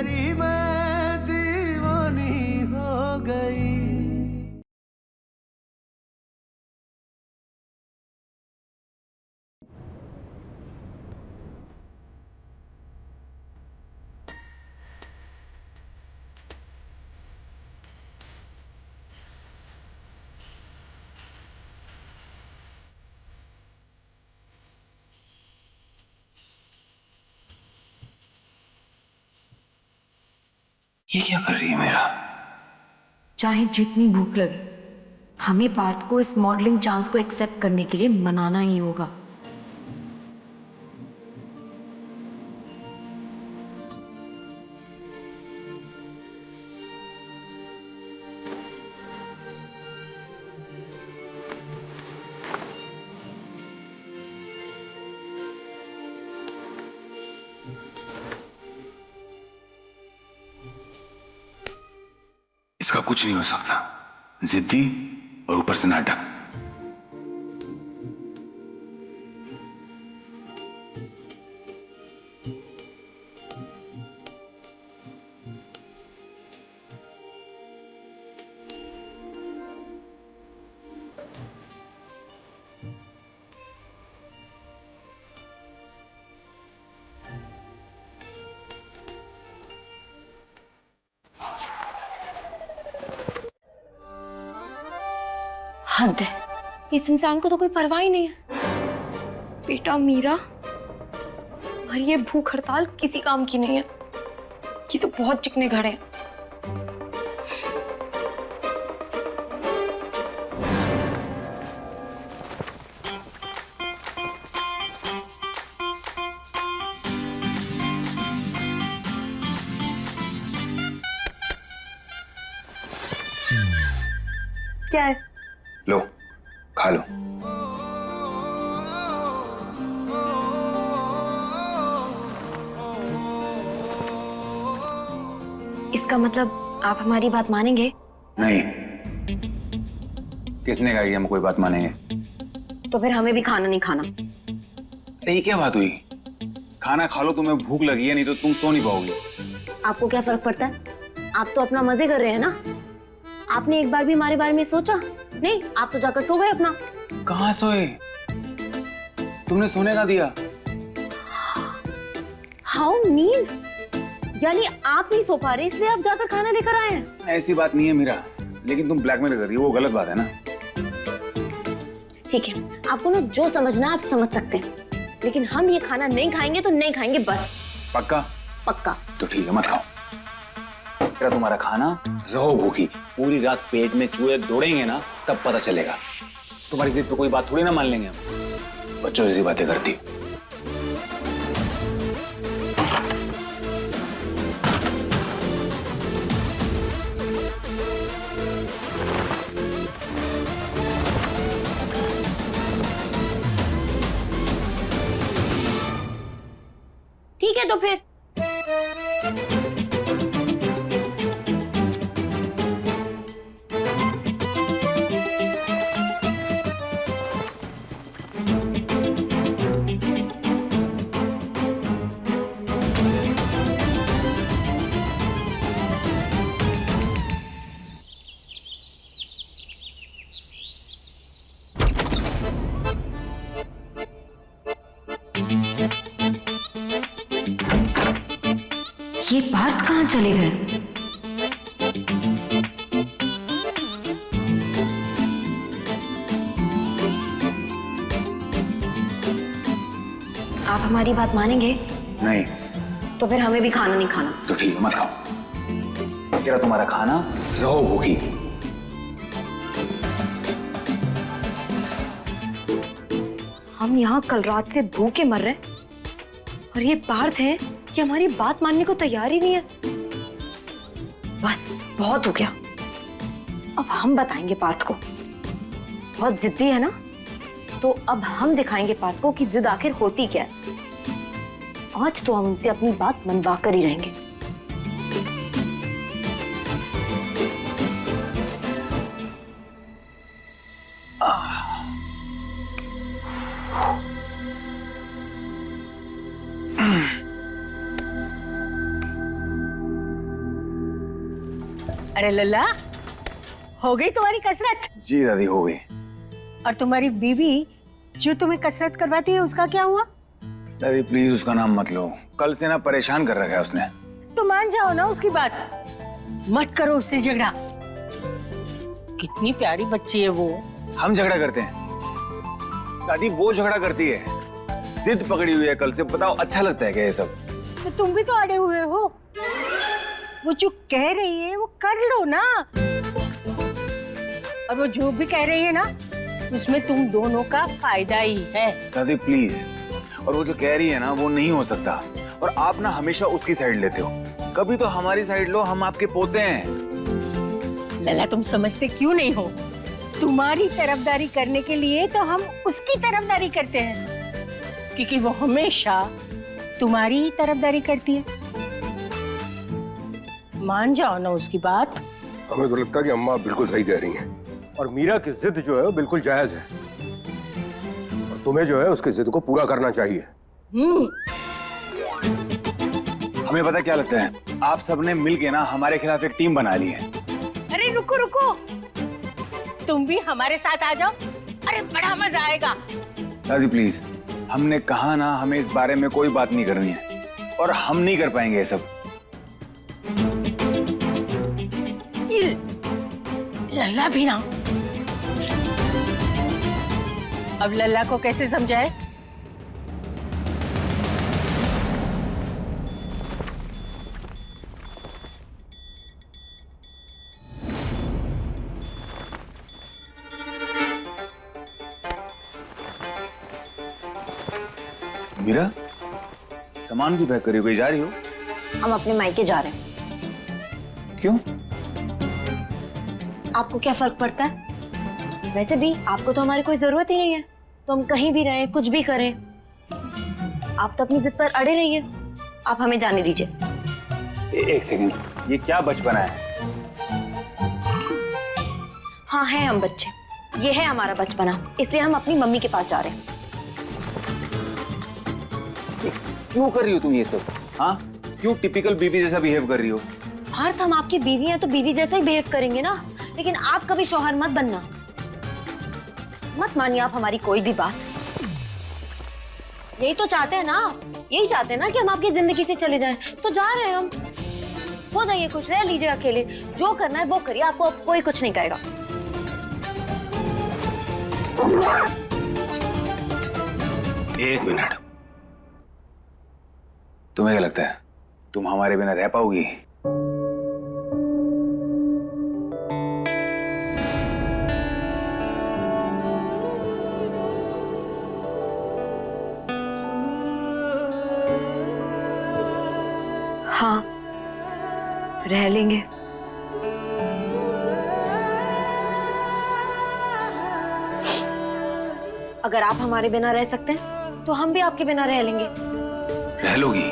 तेरी मैं दीवानी हो गई। ये क्या कर रही है मेरा? चाहे जितनी भूख लगे, हमें पार्थ को इस मॉडलिंग चांस को एक्सेप्ट करने के लिए मनाना ही होगा। इसका कुछ नहीं हो सकता, जिद्दी और ऊपर से नाटक। हद है, इस इंसान को तो कोई परवाह ही नहीं है। बेटा मीरा, और ये भूख हड़ताल किसी काम की नहीं है। ये तो बहुत चिकने घड़े हैं। क्या है? लो, खा लो। इसका मतलब आप हमारी बात मानेंगे? नहीं, किसने कहा कि हम कोई बात मानेंगे? तो फिर हमें भी खाना नहीं खाना। अरे ये क्या बात हुई? खाना खा लो, तुम्हें भूख लगी है, नहीं तो तुम सो नहीं पाओगी। आपको क्या फर्क पड़ता है? आप तो अपना मजे कर रहे हैं ना। आपने एक बार भी हमारे बारे में सोचा नहीं? आप तो जाकर सो गए अपना। कहाँ सोए? तुमने सोने का दिया? How mean? यानी आप नहीं सो पा रहे इसलिए आप जाकर खाना लेकर आए हैं? ऐसी बात नहीं है मीरा, लेकिन तुम ब्लैकमेल कर रही हो, वो गलत बात है ना। ठीक है, आपको ना जो समझना है आप समझ सकते हैं, लेकिन हम ये खाना नहीं खाएंगे तो नहीं खाएंगे, बस। पक्का? पक्का। तो ठीक है, मत खाओ। तेरा तुम्हारा खाना, रहो भूखी। पूरी रात पेट में चूहे दौड़ेंगे ना, तब पता चलेगा। तुम्हारी जिद पे कोई बात थोड़ी ना मान लेंगे हम। बच्चों जैसी बातें करती। ठीक है तो फिर ये पार्थ कहाँ चले गए? आप हमारी बात मानेंगे? नहीं। तो फिर हमें भी खाना नहीं खाना। तो ठीक है, मत खाओ। तेरा तुम्हारा खाना, रहो भूखी। हम यहाँ कल रात से भूखे मर रहे हैं और ये पार्थ है कि हमारी बात मानने को तैयार ही नहीं है। बस बहुत हो गया। अब हम बताएंगे पार्थ को। बहुत जिद्दी है ना, तो अब हम दिखाएंगे पार्थ को कि जिद आखिर होती क्या है। आज तो हम उनसे अपनी बात मनवा कर ही रहेंगे। अरे लल्ला, हो गई तुम्हारी कसरत? जी दादी हो गई। और तुम्हारी बीवी जो तुम्हें कसरत करवाती है उसका क्या हुआ? दादी प्लीज उसका नाम मत लो, कल से ना परेशान कर रखा है उसने। तो मान जाओ ना उसकी बात, मत करो उससे झगड़ा। कितनी प्यारी बच्ची है वो। हम झगड़ा करते हैं दादी, वो झगड़ा करती है, जिद पकड़ी हुई है कल से। बताओ अच्छा लगता है क्या ये सब? तो तुम भी तो अड़े हुए हो। वो जो कह रही है वो कर लो ना। और वो जो भी कह रही है ना, उसमें तुम दोनों का फायदा ही है। दादी प्लीज, और वो जो कह रही है ना वो नहीं हो सकता। और आप ना हमेशा उसकी साइड लेते हो, कभी तो हमारी साइड लो, हम आपके पोते हैं। लला तुम समझते क्यों नहीं हो? तुम्हारी तरफदारी करने के लिए तो हम उसकी तरफदारी करते हैं, क्योंकि वो हमेशा तुम्हारी ही तरफदारी करती है। मान जाओ ना उसकी बात। हमें तो लगता है कि अम्मा बिल्कुल सही कह रही हैं, और मीरा की जिद जो है वो बिल्कुल जायज है, और तुम्हें जो है उसकी जिद को पूरा करना चाहिए। हमें पता क्या लगता है, आप सबने मिलके ना हमारे खिलाफ एक टीम बना ली है। अरे रुको रुको, तुम भी हमारे साथ आ जाओ, अरे बड़ा मजा आएगा। दादी प्लीज, हमने कहा ना हमें इस बारे में कोई बात नहीं करनी है, और हम नहीं कर पाएंगे ये सब। लल्ला भी ना। अब लल्ला को कैसे समझाए? मीरा, सामान भी पैक करी हुई जा रही हो? हम अपने मायके जा रहे हैं। क्यों? आपको क्या फर्क पड़ता है? वैसे भी आपको तो हमारी कोई जरूरत ही नहीं है, तो हम कहीं भी रहें, कुछ भी करें। आप तो अपनी जिद पर अड़े रहिए, आप हमें जाने दीजिए। एक सेकंड, ये क्या बचपना है? हाँ है हम बच्चे, ये है हमारा बचपना, इसलिए हम अपनी मम्मी के पास जा रहे हैं। क्यों कर रही हो तुम ये सब? हाँ, क्यों टिपिकल बीवी जैसा बिहेव कर रही हो? भारत, हम आपकी बीवी हैं तो बीवी जैसा ही बिहेव करेंगे ना, लेकिन आप कभी शौहर मत बनना। मत मानिए आप हमारी कोई भी बात। यही तो चाहते हैं ना, यही चाहते हैं ना कि हम आपकी जिंदगी से चले जाएं, तो जा रहे हैं हम। हो जाइए खुश, रह लीजिए अकेले, जो करना है वो करिए, आपको अब कोई कुछ नहीं कहेगा। एक मिनट, तुम्हें क्या लगता है तुम हमारे बिना रह पाओगी? हाँ, रह लेंगे। अगर आप हमारे बिना रह सकते हैं तो हम भी आपके बिना रह लेंगे। रह लोगी?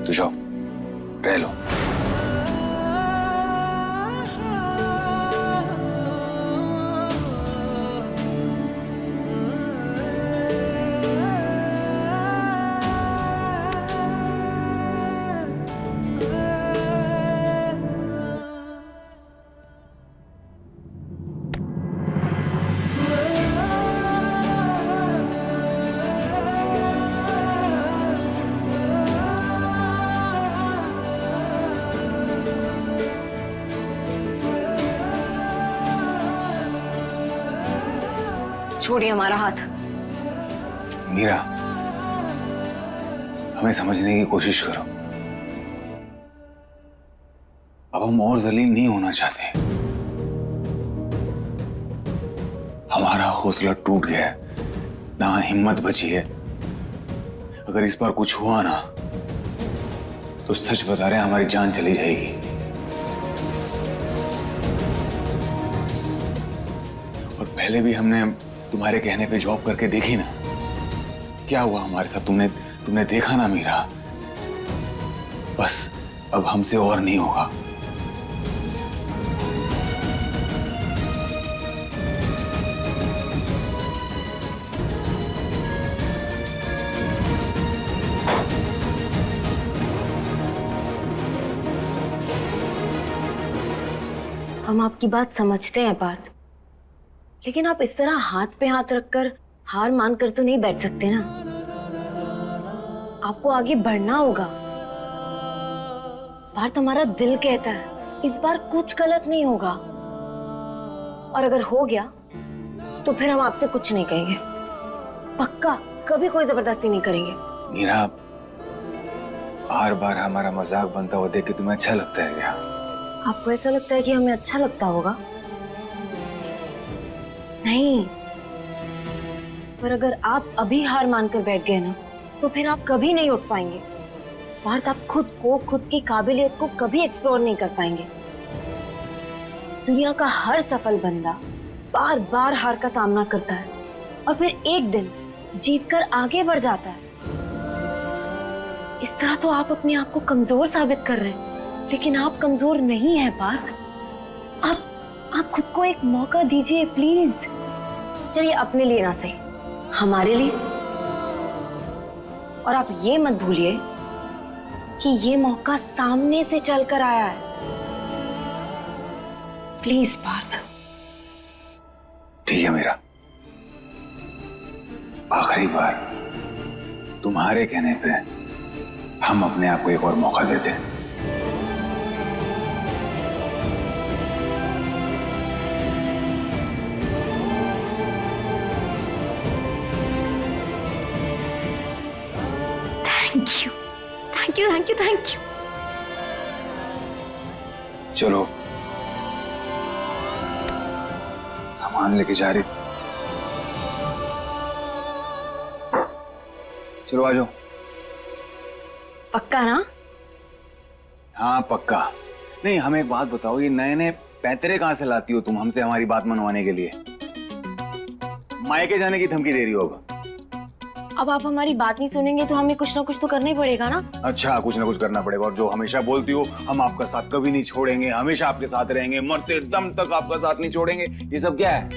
तो जाओ, रह लो। छोड़िए हमारा हाथ। मीरा, हमें समझने की कोशिश करो। अब हम और जलील नहीं होना चाहते। हमारा हौसला टूट गया है, ना हिम्मत बची है। अगर इस बार कुछ हुआ ना, तो सच बता रहे हैं हमारी जान चली जाएगी। और पहले भी हमने तुम्हारे कहने पे जॉब करके देखी ना, क्या हुआ हमारे साथ? तुमने देखा ना मीरा। बस अब हमसे और नहीं होगा। हम आपकी बात समझते हैं पार्थ, लेकिन आप इस तरह हाथ पे हाथ रखकर हार मानकर तो नहीं बैठ सकते ना। आपको आगे बढ़ना होगा। पार्थ, हमारा दिल कहता है इस बार कुछ गलत नहीं होगा, और अगर हो गया तो फिर हम आपसे कुछ नहीं कहेंगे। पक्का कभी कोई जबरदस्ती नहीं करेंगे। मीरा, बार बार हमारा मजाक बनता हुआ देख के तुम्हें अच्छा लगता है क्या? आपको ऐसा लगता है कि हमें अच्छा लगता होगा? नहीं, पर अगर आप अभी हार मानकर बैठ गए ना तो फिर आप कभी नहीं उठ पाएंगे। पार्थ, आप खुद को, खुद की काबिलियत को कभी एक्सप्लोर नहीं कर पाएंगे। दुनिया का हर सफल बंदा बार बार हार का सामना करता है और फिर एक दिन जीतकर आगे बढ़ जाता है। इस तरह तो आप अपने आप को कमजोर साबित कर रहे हैं, लेकिन आप कमजोर नहीं हैं पार्थ। आप खुद को एक मौका दीजिए प्लीज। चलिए, अपने लिए ना सही, हमारे लिए। और आप ये मत भूलिए कि ये मौका सामने से चलकर आया है। प्लीज पार्थ। ठीक है मीरा, आखिरी बार तुम्हारे कहने पे हम अपने आप को एक और मौका देते हैं। Thank you, thank you, thank you, thank you. चलो, सामान लेके जा रही। चलो आ जाओ। पक्का ना? हाँ पक्का। नहीं, हमें एक बात बताओ, ये नए नए पैंतरे कहां से लाती हो तुम हमसे हमारी बात मनवाने के लिए? मायके जाने की धमकी दे रही हो अब आप हमारी बात नहीं सुनेंगे तो हमें कुछ ना कुछ तो करना ही पड़ेगा ना। अच्छा, कुछ ना कुछ करना पड़ेगा। और जो हमेशा बोलती हो हम आपका साथ कभी नहीं छोड़ेंगे, हमेशा आपके साथ रहेंगे, मरते दम तक आपका साथ नहीं छोड़ेंगे, ये सब क्या है?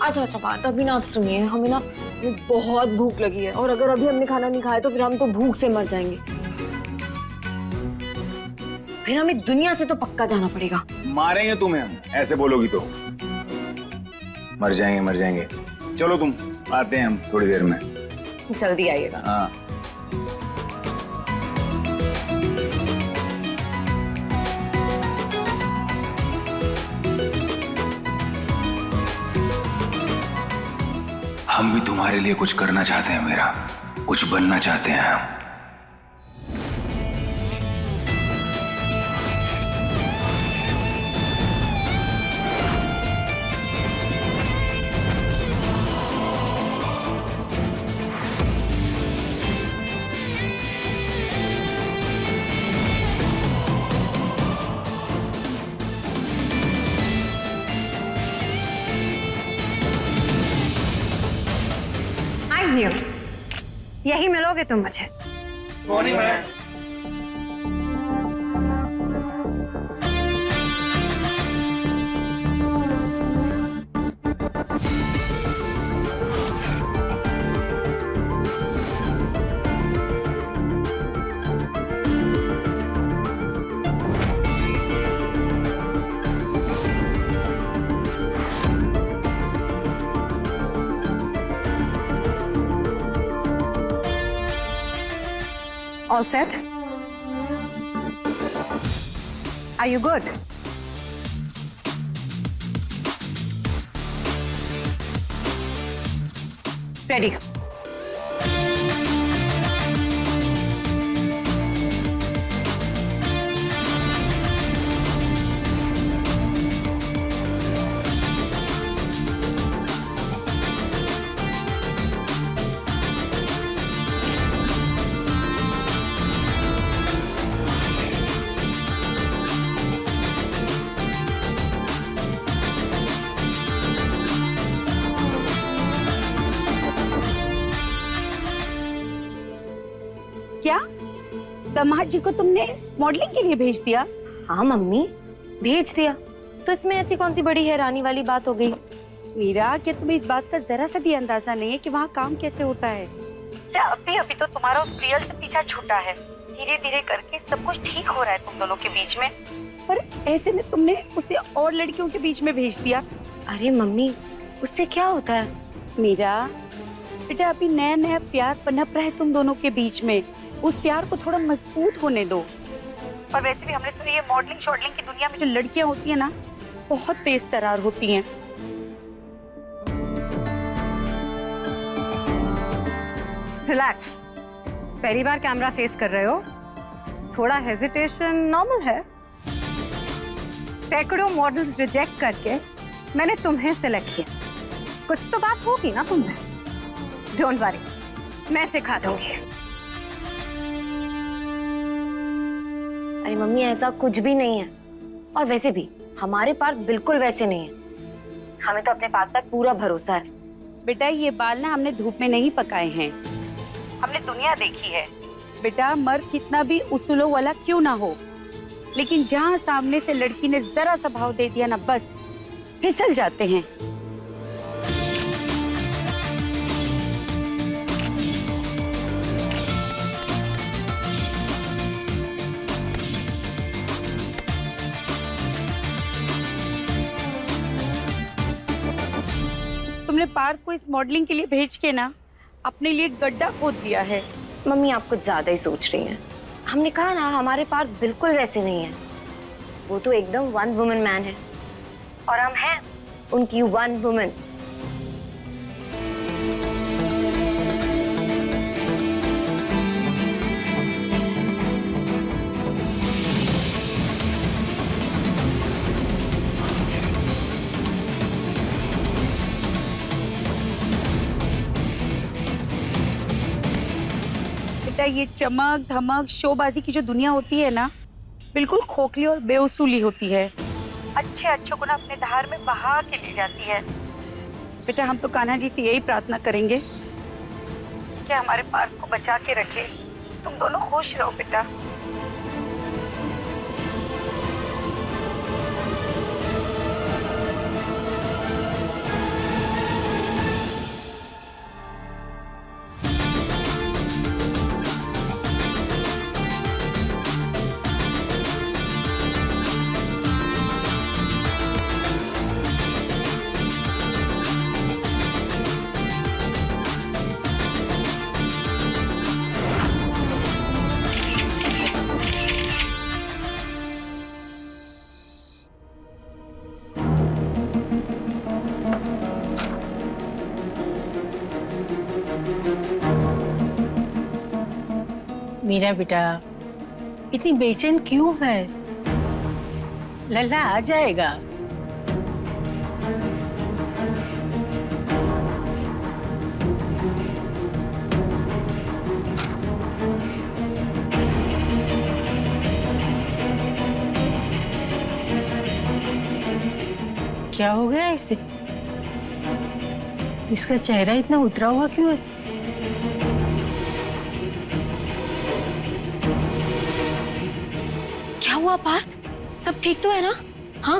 अच्छा बात, अभी ना आप सुनिए, हमें ना बहुत भूख लगी है और अगर अभी हमने खाना नहीं खाया तो फिर हम तो भूख से मर जाएंगे। फिर हमें दुनिया से तो पक्का जाना पड़ेगा। मारेंगे तुम्हें हम, ऐसे बोलोगी तो। मर जाएंगे, मर जाएंगे। चलो तुम, आते हैं हम थोड़ी देर में। जल्दी आइएगा। हाँ। हम भी तुम्हारे लिए कुछ करना चाहते हैं मीरा, कुछ बनना चाहते हैं हम। यही मिलोगे तुम मुझे? Morning ma'am. All set? Are you good? Ready. क्या दामाद जी को तुमने मॉडलिंग के लिए भेज दिया? हाँ मम्मी, भेज दिया। तो इसमें ऐसी कौन सी बड़ी हैरानी वाली बात हो गई? मीरा, क्या तुम्हें इस बात का जरा सा भी अंदाजा नहीं है कि वहाँ काम कैसे होता है? अभी तो तुम्हारा उस प्रियल से पीछा छूटा है। धीरे धीरे करके सब कुछ ठीक हो रहा है तुम दोनों के बीच में। पर ऐसे में तुमने उसे और लड़कियों के बीच में भेज दिया। अरे मम्मी, उससे क्या होता है? मीरा बेटा, अभी नया नया प्यार पनप रहा है तुम दोनों के बीच में, उस प्यार को थोड़ा मजबूत होने दो। और वैसे भी हमने सुना ये मॉडलिंग शॉडलिंग की दुनिया में जो लड़कियां होती है ना, बहुत तेज तरार होती हैं। रिलैक्स, पहली बार कैमरा फेस कर रहे हो, थोड़ा हेजिटेशन नॉर्मल है। सैकड़ों मॉडल्स रिजेक्ट करके मैंने तुम्हें सिलेक्ट किया, कुछ तो बात होगी ना तुम में। डोंट वरी, मैं सिखा दूंगी। अरे मम्मी, ऐसा कुछ भी नहीं है। और वैसे भी हमारे पार्थ बिल्कुल वैसे नहीं है। हमें तो अपने पार्थ पर पूरा भरोसा है। बेटा ये बाल ना हमने धूप में नहीं पकाए हैं, हमने दुनिया देखी है। बेटा मर्द कितना भी उसूलों वाला क्यों ना हो, लेकिन जहाँ सामने से लड़की ने जरा सा भाव दे दिया ना, बस फिसल जाते हैं। तुमने पार्थ को इस मॉडलिंग के लिए भेज के ना अपने लिए गड्ढा खोद दिया है। मम्मी, आप कुछ ज्यादा ही सोच रही हैं। हमने कहा ना, हमारे पार्थ बिल्कुल वैसे नहीं है। वो तो एकदम वन वुमन मैन है और हम हैं उनकी वन वुमन। बेटा ये चमक धमक शोबाजी की जो दुनिया होती है ना, बिल्कुल खोखली और बेउसूली होती है। अच्छे अच्छों को ना अपने धार में बहा के ले जाती है। बेटा हम तो कान्हा जी से यही प्रार्थना करेंगे कि हमारे पार्थ को बचा के रखे। तुम दोनों खुश रहो बेटा। मेरा बेटा इतनी बेचैन क्यों है? लल्ला आ जाएगा। क्या हो गया इसे? इसका चेहरा इतना उतरा हुआ क्यों है? क्या हुआ पार्थ? सब ठीक तो है ना? हाँ,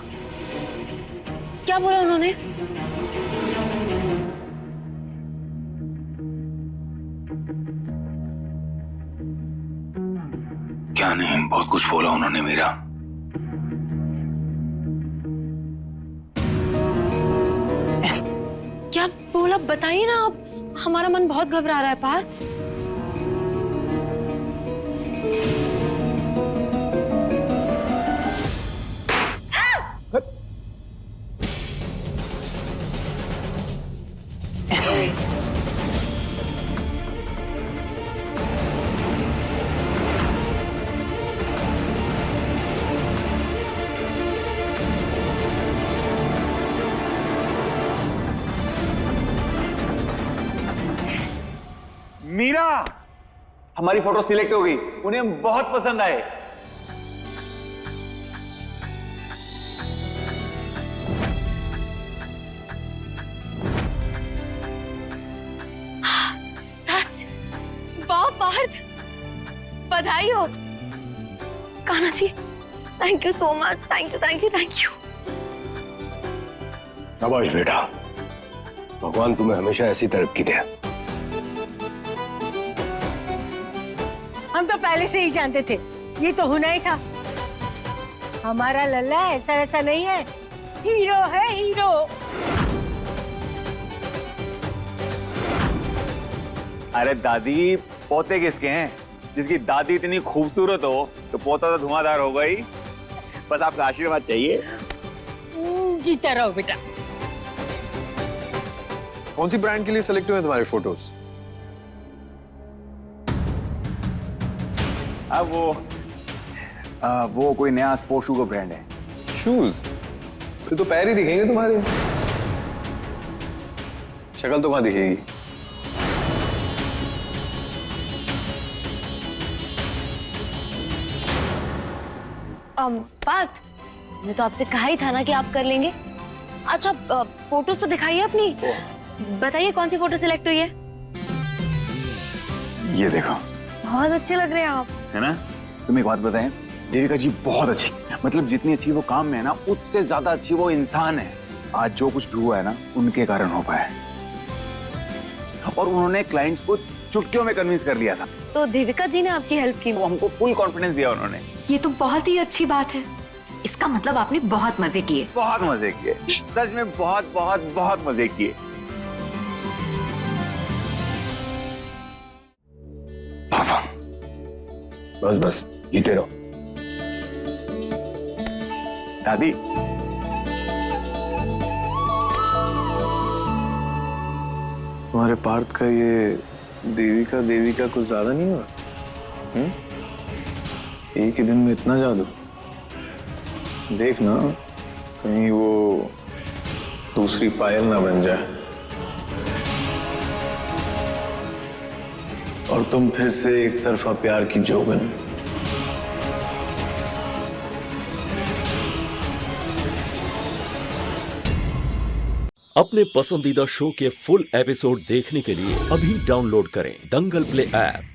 क्या बोला उन्होंने? क्या नहीं, बहुत कुछ बोला उन्होंने मीरा। क्या बोला बताइए ना आप, हमारा मन बहुत घबरा रहा है पार्थ। मीरा, हमारी फोटो सिलेक्ट हो गई, उन्हें बहुत पसंद आए। राज, वाह पार्थ, बधाई हो। Kanha ji, thank you so much. Thank you thank you thank you. शाबाश बेटा, भगवान तुम्हें हमेशा ऐसी तरक्की दे। हम तो पहले से ही जानते थे ये तो होना ही था। हमारा लल्ला ऐसा ऐसा नहीं है, हीरो है हीरो। अरे दादी, पोते किसके हैं? जिसकी दादी इतनी खूबसूरत हो तो पोता तो धुआंधार होगा ही। बस आपका आशीर्वाद चाहिए। जीता रहो बेटा। कौन सी ब्रांड के लिए सेलेक्ट हुए तुम्हारे फोटोज? अब वो कोई नया स्पोर्ट्स शू का ब्रांड है। शूज? फिर तो पैर ही दिखेंगे तुम्हारे, शक्ल तो कहाँ दिखेगी? पार्थ, मैंने तो आपसे कहा ही था ना कि आप कर लेंगे। अच्छा, फोटोज तो दिखाइए अपनी। बताइए कौन सी फोटो सिलेक्ट हुई है? ये देखो, बहुत अच्छे लग रहे हैं आप। है ना? तुम्हें एक बात बताएं, देविका जी बहुत अच्छी, मतलब जितनी अच्छी वो काम में है ना, उससे ज्यादा अच्छी वो इंसान है। आज जो कुछ भी हुआ है ना, उनके कारण हो पाया है। और उन्होंने क्लाइंट्स को चुटकियों में कन्विंस कर लिया था। तो देविका जी ने आपकी हेल्प की? वो हमको फुल कॉन्फिडेंस दिया उन्होंने। ये तो बहुत ही अच्छी बात है। इसका मतलब आपने बहुत मजे किए। बहुत मजे किए, सच में बहुत बहुत बहुत मजे किए। बस बस जीते रहो। दादी, तुम्हारे पार्थ का ये देविका कुछ ज्यादा नहीं हुआ? एक ही दिन में इतना जादू? देखना कहीं वो दूसरी पायल ना बन जाए और तुम फिर से एक तरफा प्यार की जोगन। अपने पसंदीदा शो के फुल एपिसोड देखने के लिए अभी डाउनलोड करें दंगल प्ले ऐप।